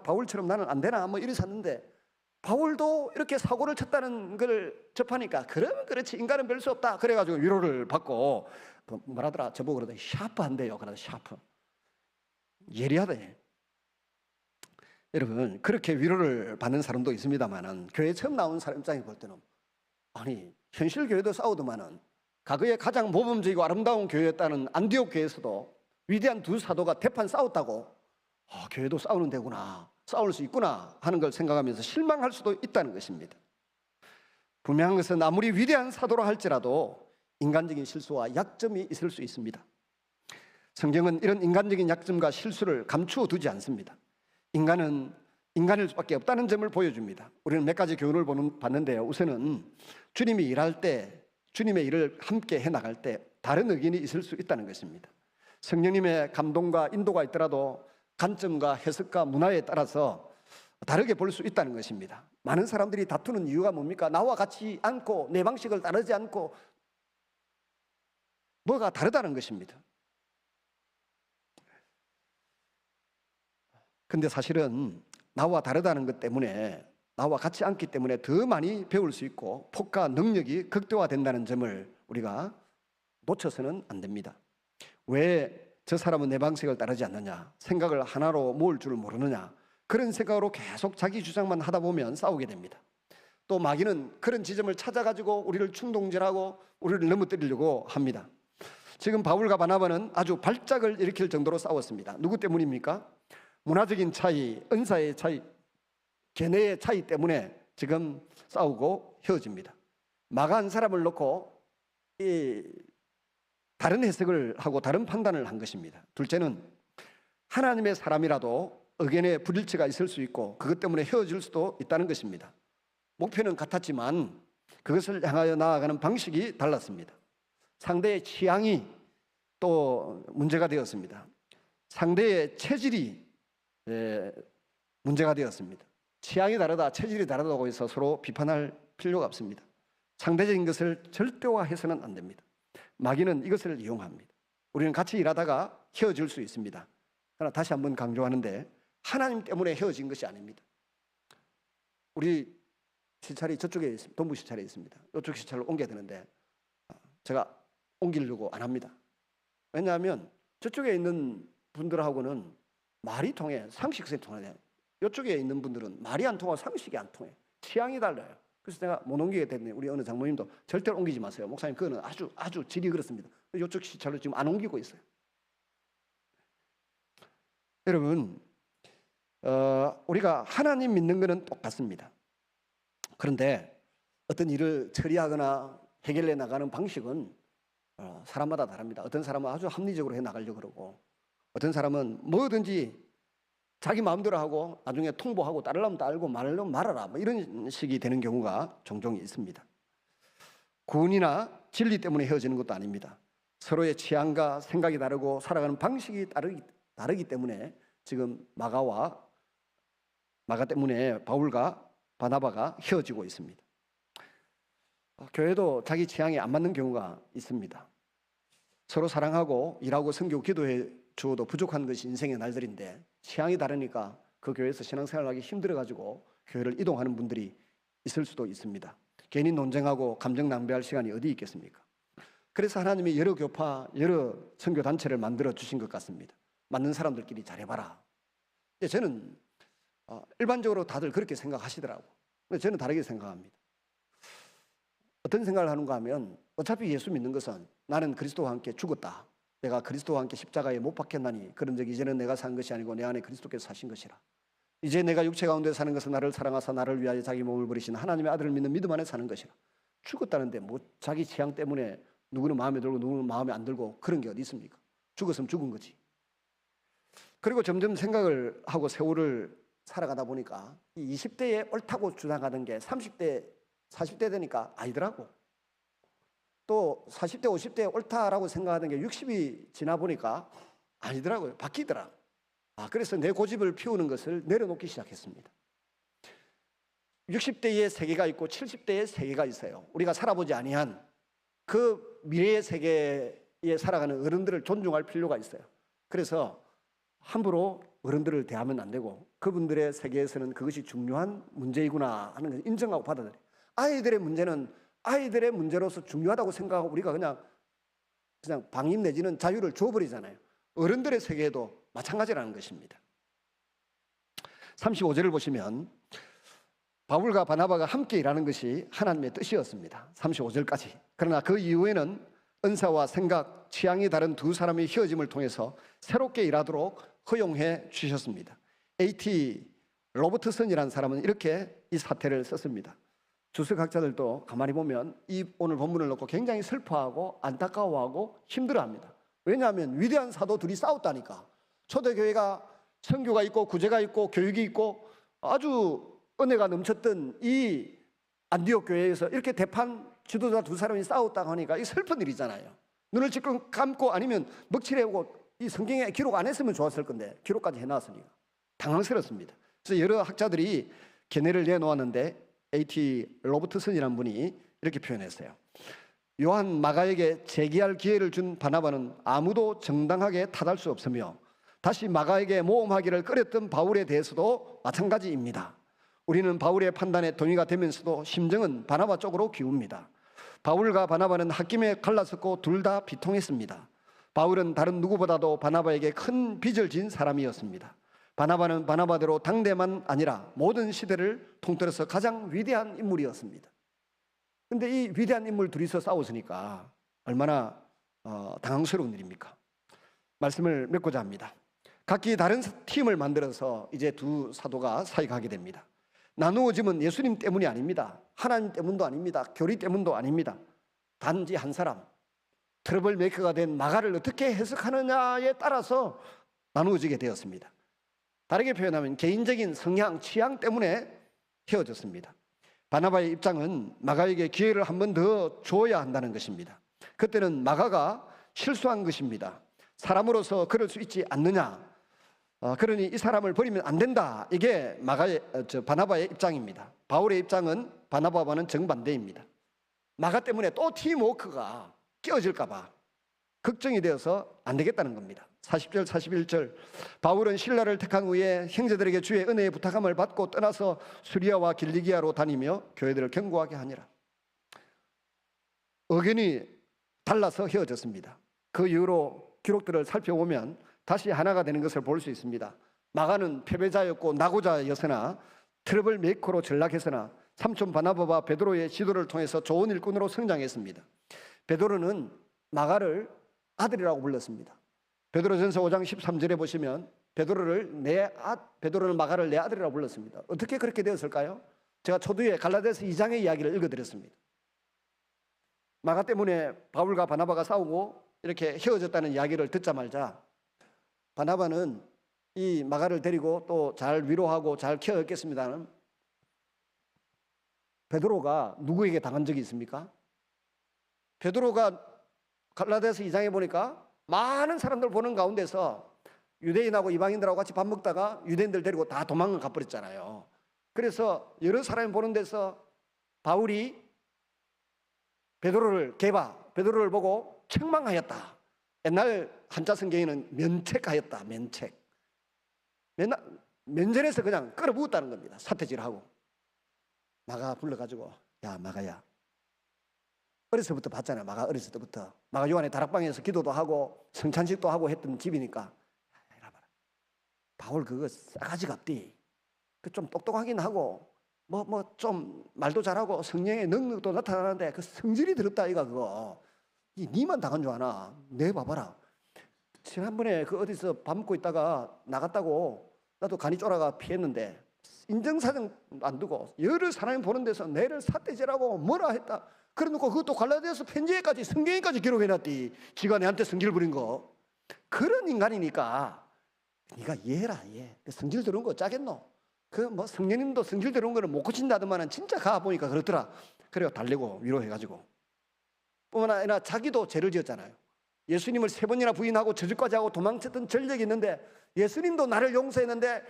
바울처럼 나는 안 되나? 뭐 이랬었는데, 바울도 이렇게 사고를 쳤다는 걸 접하니까 그러면 그렇지, 인간은 별 수 없다. 그래가지고 위로를 받고, 뭐라더라, 저보고 그러더니 샤프한데요. 그러다 샤프, 예리하대. 여러분, 그렇게 위로를 받는 사람도 있습니다만은, 교회 처음 나온 사람 입장에 볼 때는, 아니 현실 교회도 싸우더만은 과거에 가장 모범적이고 아름다운 교회였다는 안디옥 교회에서도 위대한 두 사도가 대판 싸웠다고, 교회도 싸우는 데구나, 싸울 수 있구나 하는 걸 생각하면서 실망할 수도 있다는 것입니다. 분명한 것은 아무리 위대한 사도라 할지라도 인간적인 실수와 약점이 있을 수 있습니다. 성경은 이런 인간적인 약점과 실수를 감추어 두지 않습니다. 인간은 인간일 수밖에 없다는 점을 보여줍니다. 우리는 몇 가지 교훈을 봤는데요. 우선은 주님이 일할 때, 주님의 일을 함께 해나갈 때 다른 의견이 있을 수 있다는 것입니다. 성령님의 감동과 인도가 있더라도 관점과 해석과 문화에 따라서 다르게 볼 수 있다는 것입니다. 많은 사람들이 다투는 이유가 뭡니까? 나와 같이 않고 내 방식을 따르지 않고 뭐가 다르다는 것입니다. 근데 사실은 나와 다르다는 것 때문에, 나와 같이 않기 때문에 더 많이 배울 수 있고 폭과 능력이 극대화된다는 점을 우리가 놓쳐서는 안 됩니다. 왜 저 사람은 내 방식을 따르지 않느냐, 생각을 하나로 모을 줄 모르느냐, 그런 생각으로 계속 자기 주장만 하다 보면 싸우게 됩니다. 또 마귀는 그런 지점을 찾아가지고 우리를 충동질하고 우리를 넘어뜨리려고 합니다. 지금 바울과 바나바는 아주 발작을 일으킬 정도로 싸웠습니다. 누구 때문입니까? 문화적인 차이, 은사의 차이, 견해의 차이 때문에 지금 싸우고 헤어집니다. 마가 한 사람을 놓고 다른 해석을 하고 다른 판단을 한 것입니다. 둘째는 하나님의 사람이라도 의견에 불일치가 있을 수 있고 그것 때문에 헤어질 수도 있다는 것입니다. 목표는 같았지만 그것을 향하여 나아가는 방식이 달랐습니다. 상대의 취향이 또 문제가 되었습니다. 상대의 체질이 문제가 되었습니다. 취향이 다르다, 체질이 다르다고 해서 서로 비판할 필요가 없습니다. 상대적인 것을 절대화해서는 안 됩니다. 마귀는 이것을 이용합니다. 우리는 같이 일하다가 헤어질 수 있습니다. 그러나 다시 한번 강조하는데 하나님 때문에 헤어진 것이 아닙니다. 우리 시찰이 저쪽에 있습니다. 동부 시찰에 있습니다. 이쪽 시찰로 옮겨야 되는데 제가 옮기려고 안 합니다. 왜냐하면 저쪽에 있는 분들하고는 말이 통해, 상식이 통하네. 이쪽에 있는 분들은 말이 안 통하고 상식이 안 통해. 취향이 달라요. 그래서 내가 못 옮기게 됐네. 우리 어느 장모님도 절대로 옮기지 마세요. 목사님 그거는 아주 질이 그렇습니다. 이쪽 시찰로 지금 안 옮기고 있어요. 여러분, 우리가 하나님 믿는 것은 똑같습니다. 그런데 어떤 일을 처리하거나 해결해 나가는 방식은 사람마다 다릅니다. 어떤 사람은 아주 합리적으로 해 나가려고 그러고, 어떤 사람은 뭐든지 자기 마음대로 하고 나중에 통보하고 따르려면 따르고 말하려면 말아라, 뭐 이런 식이 되는 경우가 종종 있습니다. 구원이나 진리 때문에 헤어지는 것도 아닙니다. 서로의 취향과 생각이 다르고 살아가는 방식이 다르기 때문에 지금 마가 때문에 바울과 바나바가 헤어지고 있습니다. 교회도 자기 취향에 안 맞는 경우가 있습니다. 서로 사랑하고 일하고 섬기고 기도해 주어도 부족한 것이 인생의 날들인데 취향이 다르니까 그 교회에서 신앙생활하기 힘들어가지고 교회를 이동하는 분들이 있을 수도 있습니다. 괜히 논쟁하고 감정 낭비할 시간이 어디 있겠습니까? 그래서 하나님이 여러 교파, 여러 선교단체를 만들어 주신 것 같습니다. 맞는 사람들끼리 잘해봐라. 근데 저는 일반적으로 다들 그렇게 생각하시더라고요. 근데 저는 다르게 생각합니다. 어떤 생각을 하는가 하면 어차피 예수 믿는 것은 나는 그리스도와 함께 죽었다. 내가 그리스도와 함께 십자가에 못 박혔나니 그런즉 이제는 내가 산 것이 아니고 내 안에 그리스도께서 사신 것이라. 이제 내가 육체 가운데 사는 것은 나를 사랑하사 나를 위하여 자기 몸을 버리신 하나님의 아들을 믿는 믿음 안에 사는 것이라. 죽었다는데 뭐 자기 취향 때문에 누구는 마음에 들고 누구는 마음에 안 들고 그런 게 어디 있습니까? 죽었으면 죽은 거지. 그리고 점점 생각을 하고 세월을 살아가다 보니까 이 20대에 옳다고 주장하던 게 30대, 40대 되니까 아니더라고. 또 40대, 50대에 옳다라고 생각하던 게 60이 지나 보니까 아니더라고요. 바뀌더라. 그래서 내 고집을 피우는 것을 내려놓기 시작했습니다. 60대의 세계가 있고 70대의 세계가 있어요. 우리가 살아보지 아니한 그 미래의 세계에 살아가는 어른들을 존중할 필요가 있어요. 그래서 함부로 어른들을 대하면 안 되고 그분들의 세계에서는 그것이 중요한 문제이구나 하는 것을 인정하고 받아들여요. 아이들의 문제는 아이들의 문제로서 중요하다고 생각하고 우리가 그냥 방임 내지는 자유를 줘버리잖아요. 어른들의 세계에도 마찬가지라는 것입니다. 35절을 보시면 바울과 바나바가 함께 일하는 것이 하나님의 뜻이었습니다. 35절까지. 그러나 그 이후에는 은사와 생각, 취향이 다른 두 사람의 헤어짐을 통해서 새롭게 일하도록 허용해 주셨습니다. A.T. 로버트슨이라는 사람은 이렇게 이 사태를 썼습니다. 주석학자들도 가만히 보면 이 오늘 본문을 놓고 굉장히 슬퍼하고 안타까워하고 힘들어합니다. 왜냐하면 위대한 사도 둘이 싸웠다니까. 초대교회가 선교가 있고 구제가 있고 교육이 있고 아주 은혜가 넘쳤던 이 안디옥 교회에서 이렇게 대판 지도자 두 사람이 싸웠다고 하니까 이 슬픈 일이잖아요. 눈을 찔끔 감고 아니면 먹칠해오고 이 성경에 기록 안 했으면 좋았을 건데 기록까지 해놨으니까 당황스럽습니다. 그래서 여러 학자들이 견해를 내놓았는데 A.T. 로버트슨이라는 분이 이렇게 표현했어요. 요한 마가에게 재기할 기회를 준 바나바는 아무도 정당하게 탓할 수 없으며 다시 마가에게 모험하기를 꺼렸던 바울에 대해서도 마찬가지입니다. 우리는 바울의 판단에 동의가 되면서도 심정은 바나바 쪽으로 기웁니다. 바울과 바나바는 홧김에 갈라섰고 둘 다 비통했습니다. 바울은 다른 누구보다도 바나바에게 큰 빚을 진 사람이었습니다. 바나바는 바나바대로 당대만 아니라 모든 시대를 통틀어서 가장 위대한 인물이었습니다. 그런데 이 위대한 인물 둘이서 싸웠으니까 얼마나 당황스러운 일입니까? 말씀을 맺고자 합니다. 각기 다른 팀을 만들어서 이제 두 사도가 사역하게 됩니다. 나누어짐은 예수님 때문이 아닙니다. 하나님 때문도 아닙니다. 교리 때문도 아닙니다. 단지 한 사람, 트러블 메이커가 된 마가를 어떻게 해석하느냐에 따라서 나누어지게 되었습니다. 다르게 표현하면 개인적인 성향, 취향 때문에 헤어졌습니다. 바나바의 입장은 마가에게 기회를 한 번 더 줘야 한다는 것입니다. 그때는 마가가 실수한 것입니다. 사람으로서 그럴 수 있지 않느냐. 그러니 이 사람을 버리면 안 된다. 이게 바나바의 입장입니다. 바울의 입장은 바나바와는 정반대입니다. 마가 때문에 또 팀워크가 깨어질까 봐 걱정이 되어서 안 되겠다는 겁니다. 40절 41절 바울은 신라를 택한 후에 형제들에게 주의 은혜의 부탁함을 받고 떠나서 수리아와 길리기아로 다니며 교회들을 견고하게 하니라. 의견이 달라서 헤어졌습니다. 그 이후로 기록들을 살펴보면 다시 하나가 되는 것을 볼 수 있습니다. 마가는 패배자였고 낙오자였으나 트러블 메이커로 전락했으나 삼촌 바나바와 베드로의 지도를 통해서 좋은 일꾼으로 성장했습니다. 베드로는 마가를 아들이라고 불렀습니다. 베드로전서 5장 13절에 보시면 베드로는 마가를 내 아들이라고 불렀습니다. 어떻게 그렇게 되었을까요? 제가 초두에 갈라디아서 2장의 이야기를 읽어드렸습니다. 마가 때문에 바울과 바나바가 싸우고 이렇게 헤어졌다는 이야기를 듣자마자 바나바는 이 마가를 데리고 또 잘 위로하고 잘 케어했겠습니다는 베드로가 누구에게 당한 적이 있습니까? 베드로가 갈라디아서 2장에 보니까 많은 사람들 보는 가운데서 유대인하고 이방인들하고 같이 밥 먹다가 유대인들 데리고 다 도망을 가버렸잖아요. 그래서 여러 사람이 보는 데서 바울이 베드로를 보고 책망하였다. 옛날 한자 성경에는 면책하였다. 면전에서 그냥 끌어부었다는 겁니다. 사태질하고. 마가 불러가지고 야 마가야, 어렸을 때부터 봤잖아요. 마가 어렸을 때부터 마가 요한의 다락방에서 기도도 하고 성찬식도 하고 했던 집이니까 이라 봐라, 바울 그거 싸가지가 없디. 그 좀 똑똑하긴 하고 뭐 좀 말도 잘하고 성령의 능력도 나타나는데 그 성질이 더럽다 이가 그거. 니만 당한 줄 아나? 내 봐봐라. 지난번에 그 어디서 밥 먹고 있다가 나갔다고 나도 간이 쫄아가 피했는데 인정사정 안 두고 여러 사람이 보는 데서 내를 삿대질하고 뭐라 했다. 그래놓고 그것도 갈라디아서 편지에까지 성경에까지 기록해놨디. 지가 내한테 성질 부린 거. 그런 인간이니까 네가 이해해라. 성질 들어온 거 짜겠노? 그 뭐 성령님도 성질 들어온 거는 못 고친다더만은 진짜 가보니까 그렇더라. 그래요 달래고 위로해가지고. 뿐만 아니라 자기도 죄를 지었잖아요. 예수님을 3번이나 부인하고 저주까지 하고 도망쳤던 전력이 있는데 예수님도 나를 용서했는데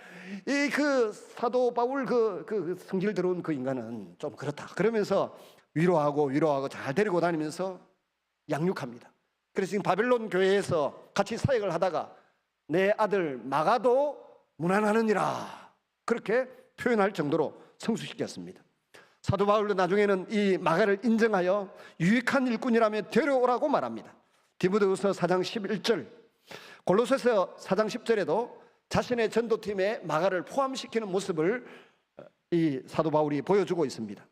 이 그 사도 바울 그 성질 들어온 그 인간은 좀 그렇다. 그러면서 위로하고 잘 데리고 다니면서 양육합니다. 그래서 지금 바벨론 교회에서 같이 사역을 하다가 내 아들 마가도 무난하느니라 그렇게 표현할 정도로 성숙시켰습니다. 사도 바울도 나중에는 이 마가를 인정하여 유익한 일꾼이라며 데려오라고 말합니다. 디모데후서 4장 11절, 골로새서 4장 10절에도 자신의 전도팀에 마가를 포함시키는 모습을 이 사도 바울이 보여주고 있습니다.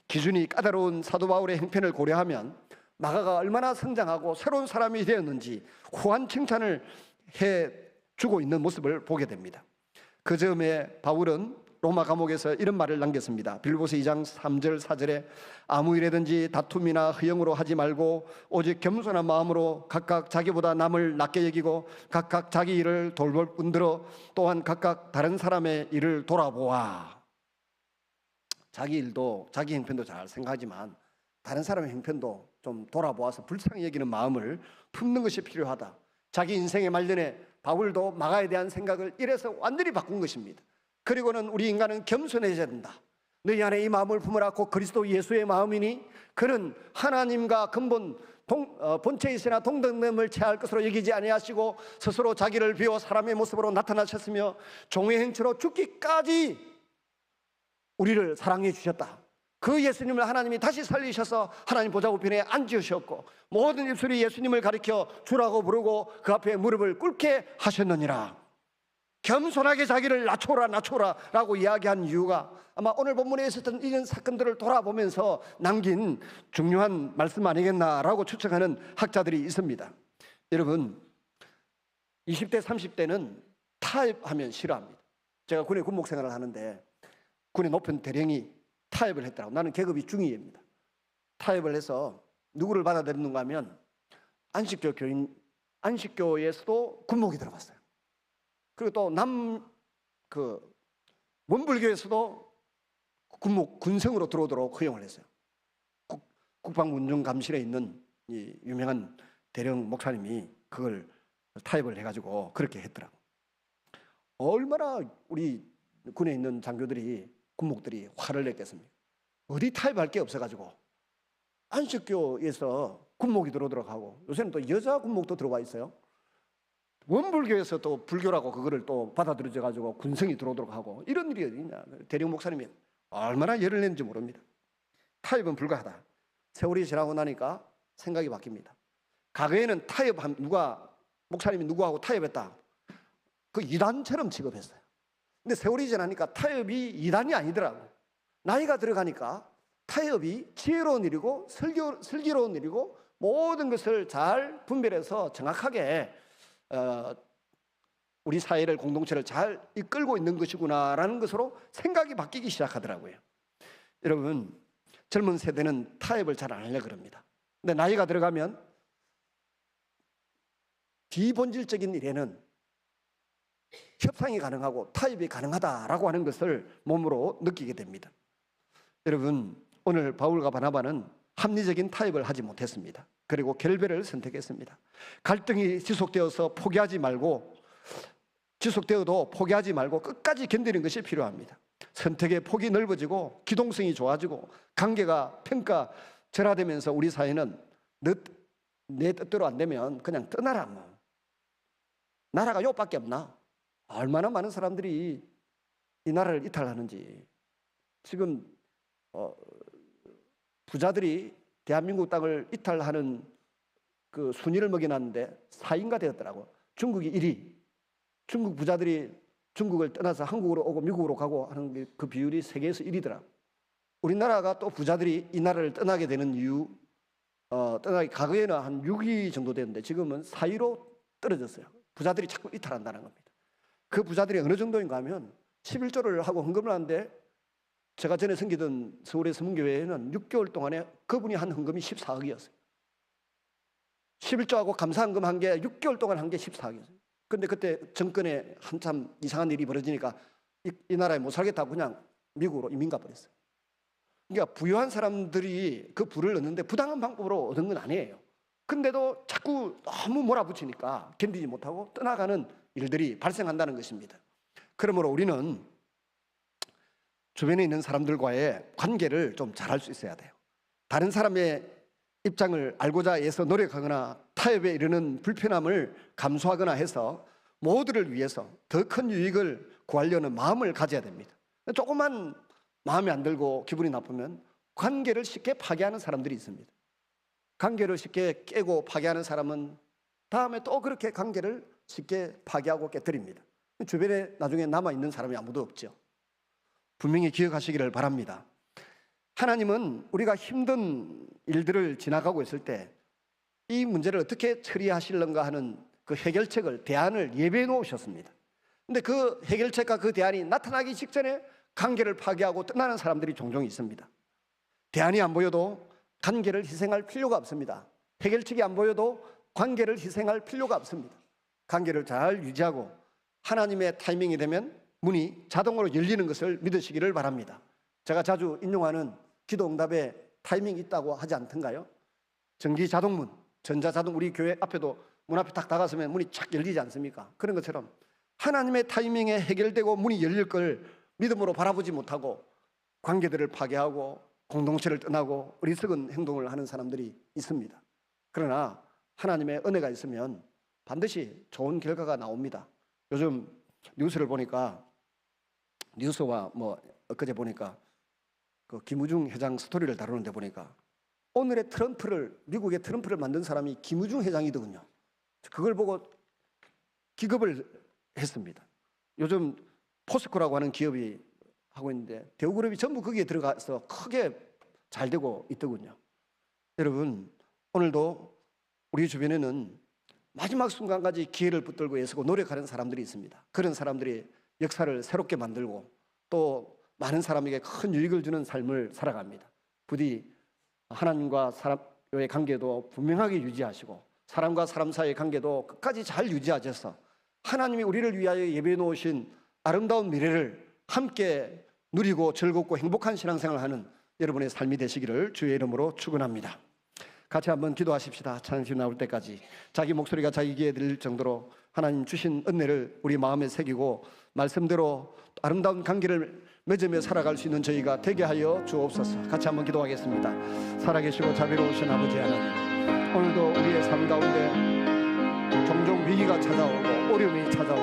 기준이 까다로운 사도 바울의 형편을 고려하면 마가가 얼마나 성장하고 새로운 사람이 되었는지 후한 칭찬을 해주고 있는 모습을 보게 됩니다. 그 즈음에 바울은 로마 감옥에서 이런 말을 남겼습니다. 빌립보서 2장 3절 4절에 아무 일에든지 다툼이나 허영으로 하지 말고 오직 겸손한 마음으로 각각 자기보다 남을 낮게 여기고 각각 자기 일을 돌볼 뿐더러 또한 각각 다른 사람의 일을 돌아보아. 자기 일도 자기 형편도 잘 생각하지만 다른 사람의 형편도 좀 돌아보아서 불쌍히 여기는 마음을 품는 것이 필요하다. 자기 인생의 말년에 바울도 마가에 대한 생각을 이래서 완전히 바꾼 것입니다. 그리고는 우리 인간은 겸손해져야 된다. 너희 안에 이 마음을 품으라. 곧 그리스도 예수의 마음이니 그는 하나님과 근본 본체에 있으나 동등됨을 체할 것으로 여기지 아니하시고 스스로 자기를 비워 사람의 모습으로 나타나셨으며 종의 행체로 죽기까지 우리를 사랑해 주셨다. 그 예수님을 하나님이 다시 살리셔서 하나님 보좌 우편에 앉으셨고 모든 입술이 예수님을 가리켜 주라고 부르고 그 앞에 무릎을 꿇게 하셨느니라. 겸손하게 자기를 낮춰라 라고 이야기한 이유가 아마 오늘 본문에 있었던 이런 사건들을 돌아보면서 남긴 중요한 말씀 아니겠나라고 추측하는 학자들이 있습니다. 여러분 20대 30대는 타협하면 싫어합니다. 제가 군의 군목 생활을 하는데 군의 높은 대령이 타협을 했더라고. 나는 계급이 중위입니다. 타협을 해서 누구를 받아들였는가 하면 안식교 교인, 안식교에서도 군목이 들어갔어요. 그리고 또 원불교에서도 군성으로 들어오도록 허용을 했어요. 국방운전감실에 있는 이 유명한 대령 목사님이 그걸 타협을 해가지고 그렇게 했더라고. 얼마나 우리 군에 있는 장교들이, 군목들이 화를 냈겠습니까? 어디 타협할 게 없어가지고 안식교에서 군목이 들어오도록 하고, 요새는 또 여자 군목도 들어와 있어요. 원불교에서 또 불교라고 그거를 또 받아들여져 가지고 군성이 들어오도록 하고, 이런 일이 어디 있냐. 대령 목사님이 얼마나 열을 냈는지 모릅니다. 타협은 불가하다. 세월이 지나고 나니까 생각이 바뀝니다. 과거에는 목사님이 누구하고 타협했다, 그 이단처럼 취급했어요. 근데 세월이 지나니까 타협이 이단이 아니더라고. 나이가 들어가니까 타협이 지혜로운 일이고 슬기로운 일이고, 모든 것을 잘 분별해서 정확하게 우리 사회를, 공동체를 잘 이끌고 있는 것이구나라는 것으로 생각이 바뀌기 시작하더라고요. 여러분, 젊은 세대는 타협을 잘 안 하려고 그럽니다. 근데 나이가 들어가면 비본질적인 일에는 협상이 가능하고 타협이 가능하다라고 하는 것을 몸으로 느끼게 됩니다. 여러분, 오늘 바울과 바나바는 합리적인 타협을 하지 못했습니다. 그리고 결별을 선택했습니다. 갈등이 지속되어도 포기하지 말고 끝까지 견디는 것이 필요합니다. 선택의 폭이 넓어지고 기동성이 좋아지고 관계가 평가절하되면서 우리 사회는 내 뜻대로 안 되면 그냥 떠나라, 뭐. 나라가 요밖에 없나? 얼마나 많은 사람들이 이 나라를 이탈하는지. 지금 부자들이 대한민국 땅을 이탈하는 그 순위를 먹여놨는데 4위인가 되었더라고. 중국이 1위. 중국 부자들이 중국을 떠나서 한국으로 오고 미국으로 가고 하는 그 비율이 세계에서 1위더라. 우리나라가 또 부자들이 이 나라를 떠나게 되는 이유, 과거에는 한 6위 정도 됐는데 지금은 4위로 떨어졌어요. 부자들이 자꾸 이탈한다는 겁니다. 그 부자들이 어느 정도인가 하면 11조를 하고 헌금을 하는데, 제가 전에 섬기던 서울의 서문교회에는 6개월 동안에 그분이 한 헌금이 14억이었어요. 11조하고 감사헌금 한 게 6개월 동안 한 게 14억이었어요. 근데 그때 정권에 한참 이상한 일이 벌어지니까 이 나라에 못 살겠다고 그냥 미국으로 이민 가버렸어요. 그러니까 부유한 사람들이 그 부를 얻는데 부당한 방법으로 얻은 건 아니에요. 근데도 자꾸 너무 몰아붙이니까 견디지 못하고 떠나가는 일들이 발생한다는 것입니다. 그러므로 우리는 주변에 있는 사람들과의 관계를 좀 잘할 수 있어야 돼요. 다른 사람의 입장을 알고자 애써 노력하거나 타협에 이르는 불편함을 감수하거나 해서 모두를 위해서 더 큰 유익을 구하려는 마음을 가져야 됩니다. 조금만 마음에 안 들고 기분이 나쁘면 관계를 쉽게 파괴하는 사람들이 있습니다. 관계를 쉽게 깨고 파괴하는 사람은 다음에 또 그렇게 관계를 쉽게 파괴하고 깨뜨립니다. 주변에 나중에 남아있는 사람이 아무도 없죠. 분명히 기억하시기를 바랍니다. 하나님은 우리가 힘든 일들을 지나가고 있을 때 이 문제를 어떻게 처리하실런가 하는 그 해결책을, 대안을 예배해 놓으셨습니다. 근데 그 해결책과 그 대안이 나타나기 직전에 관계를 파괴하고 떠나는 사람들이 종종 있습니다. 대안이 안 보여도 관계를 희생할 필요가 없습니다. 해결책이 안 보여도 관계를 희생할 필요가 없습니다. 관계를 잘 유지하고 하나님의 타이밍이 되면 문이 자동으로 열리는 것을 믿으시기를 바랍니다. 제가 자주 인용하는 기도응답에 타이밍이 있다고 하지 않던가요? 전기자동문, 전자자동, 우리 교회 앞에도 문 앞에 딱 다가서면 문이 착 열리지 않습니까? 그런 것처럼 하나님의 타이밍에 해결되고 문이 열릴 걸 믿음으로 바라보지 못하고 관계들을 파괴하고 공동체를 떠나고 어리석은 행동을 하는 사람들이 있습니다. 그러나 하나님의 은혜가 있으면 반드시 좋은 결과가 나옵니다. 요즘 뉴스를 보니까, 뉴스와 엊그제 보니까 그 김우중 회장 스토리를 다루는데 보니까 오늘의 미국의 트럼프를 만든 사람이 김우중 회장이더군요. 그걸 보고 기겁을 했습니다. 요즘 포스코라고 하는 기업이 하고 있는데 대우그룹이 전부 거기에 들어가서 크게 잘 되고 있더군요. 여러분, 오늘도 우리 주변에는 마지막 순간까지 기회를 붙들고 애쓰고 노력하는 사람들이 있습니다. 그런 사람들이 역사를 새롭게 만들고 또 많은 사람에게 큰 유익을 주는 삶을 살아갑니다. 부디 하나님과 사람의 관계도 분명하게 유지하시고 사람과 사람 사이의 관계도 끝까지 잘 유지하셔서 하나님이 우리를 위하여 예배해 놓으신 아름다운 미래를 함께 누리고 즐겁고 행복한 신앙생활을 하는 여러분의 삶이 되시기를 주의 이름으로 축원합니다. 같이 한번 기도하십시다. 찬양팀 나올 때까지 자기 목소리가 자기 귀에 들릴 정도로 하나님 주신 은혜를 우리 마음에 새기고 말씀대로 아름다운 관계를 맺으며 살아갈 수 있는 저희가 되게 하여 주옵소서. 같이 한번 기도하겠습니다. 살아계시고 자비로우신 아버지 하나님, 오늘도 우리의 삶 가운데 종종 위기가 찾아오고 어려움이 찾아오고